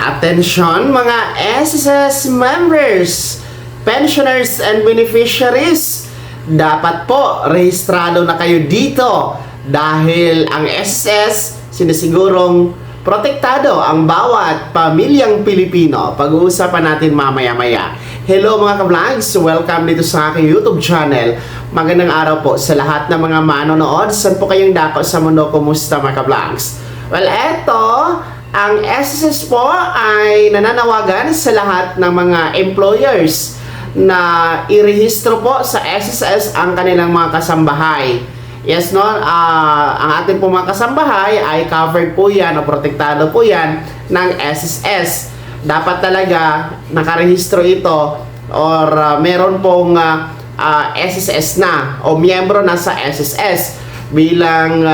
Attention mga SSS members, pensioners and beneficiaries, dapat po rehistrado na kayo dito dahil ang SSS sinisigurong protektado ang bawat pamilyang Pilipino. Pag-uusapan natin mamaya-maya. Hello mga ka-vlogs, welcome dito sa aking YouTube channel. Magandang araw po sa lahat ng mga manonood. Saan po kayong dako sa mundo? Kumusta mga ka-vlogs? Well, eto, ang SSS po ay nananawagan sa lahat ng mga employers na irehistro po sa SSS ang kanilang mga kasambahay. Yes, no? Ang ating po mga kasambahay ay covered po yan o protektado po yan ng SSS. Dapat talaga nakarehistro ito or meron pong SSS na o miyembro na sa SSS bilang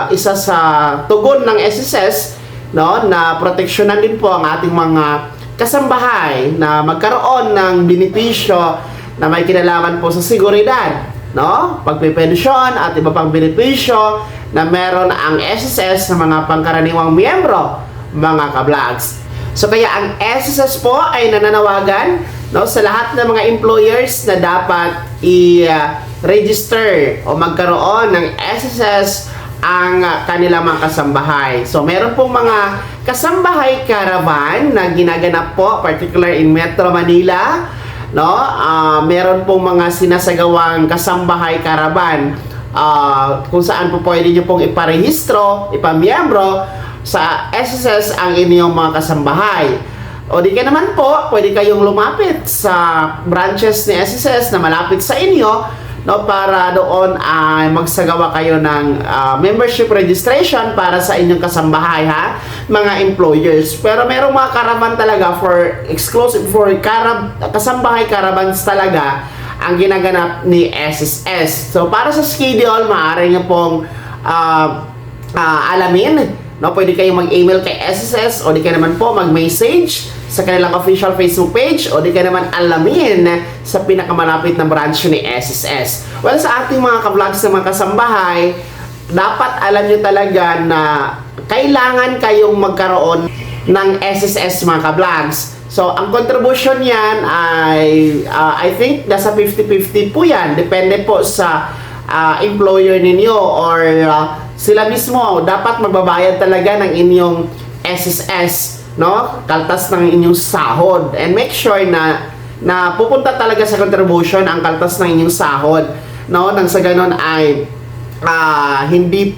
isa sa tugon ng SSS, no, na proteksyonan din po ang ating mga kasambahay na magkaroon ng benepisyo na may kinalaman po sa seguridad, no, pagpipensyon at iba pang benepisyo na meron ang SSS sa mga pangkaraniwang miyembro, mga ka-vlogs. So kaya ang SSS po ay nananawagan, no, sa lahat ng mga employers na dapat i-register o magkaroon ng SSS ang kanilang mga kasambahay. So meron pong mga kasambahay caravan na ginaganap po, particular in Metro Manila, no? Meron pong mga sinasagawang kasambahay caravan kung saan po pwede nyo pong iparehistro, ipamiyembro sa SSS ang inyong mga kasambahay. O di ka naman po, pwede kayong lumapit sa branches ni SSS na malapit sa inyo, no, para doon ay magsagawa kayo ng membership registration para sa inyong kasambahay, ha, mga employers. Pero merong mga caravan talaga for exclusive for kasambahay caravans talaga ang ginaganap ni SSS. So para sa schedule, maaari nyo pong alamin, no, pwede kayong mag-email kay SSS o di ka naman po mag-message sa kanilang official Facebook page o di ka naman alamin sa pinakamalapit na branch ni SSS. Well, sa ating mga ka-vlogs na mga kasambahay, dapat alam nyo talaga na kailangan kayong magkaroon ng SSS mga ka-vlogs. So, ang contribution yan ay I think nasa 50-50 po yan. Depende po sa employer ninyo or sila mismo dapat magbabayad talaga ng inyong SSS, no? Kaltas ng inyong sahod, and make sure na pupunta talaga sa contribution ang kaltas ng inyong sahod, no? Nang sa ganon ay hindi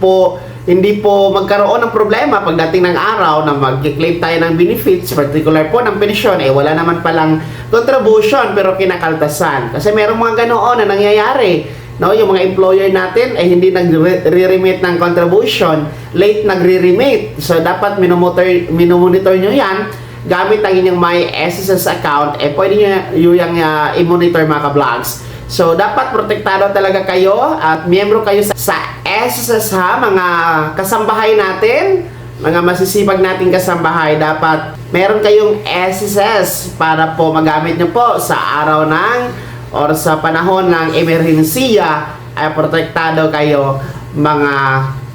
po magkaroon ng problema pagdating ng araw na mag-claim tayo ng benefits, particular po ng pensyon, wala naman palang contribution pero kinakaltasan. Kasi merong mga ganoon na nangyayari, no, yung mga employer natin ay hindi nagre-remit ng contribution, late nagre-remit. So dapat minomonitor nyo yan gamit ang inyong My SSS account. Pwede nyo yung i-monitor mga ka-vlogs. So dapat protektado talaga kayo at miyembro kayo sa SSS, ha, mga kasambahay natin, mga masisipag nating kasambahay. Dapat meron kayong SSS para po magamit nyo po sa araw ng or sa panahon ng emerhensiya ay protektado kayo, mga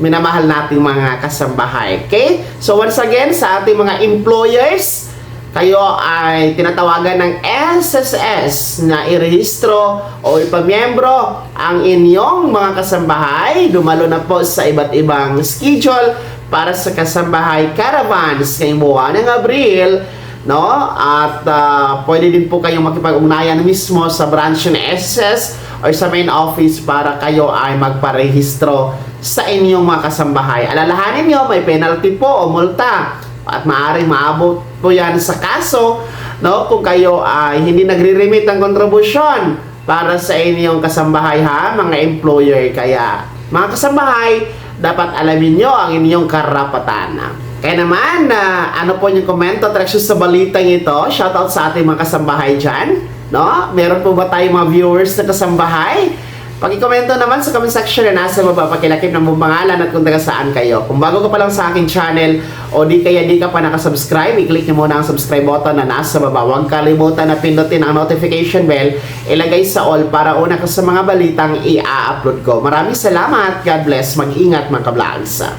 minamahal nating mga kasambahay. Okay? So once again, sa ating mga employers, kayo ay tinatawagan ng SSS na irehistro o ipamiyembro ang inyong mga kasambahay. Dumalo na po sa iba't ibang schedule para sa kasambahay caravans ngayong buwan ng Abril, no? At pwede din po kayong makipag-ugnayan mismo sa branch ng SSS or sa main office para kayo ay magparehistro sa inyong mga kasambahay. Alalahanin nyo, may penalty po o multa at maaaring maabot po yan sa kaso, no, kung kayo ay hindi nagre-remit ng kontribusyon para sa inyong kasambahay, ha, mga employer. Kaya mga kasambahay, dapat alamin nyo ang inyong karapatan. Kaya naman, ano po yung komento at reaksyon sa balitang ito? Shoutout sa ating mga kasambahay dyan, no? Meron po ba tayong mga viewers na kasambahay? Pag-i-komento naman sa comment section na nasa baba, pakilakip ng mong pangalan at kung taga saan kayo. Kung bago ka pa lang sa aking channel o di ka pa nakasubscribe, i-click nyo muna ang subscribe button na nasa baba. Huwag kalimutan na pindutin ang notification bell, ilagay sa all para una ka sa mga balitang i-upload ko. Maraming salamat. God bless. Mag-ingat mga ka-vlogs.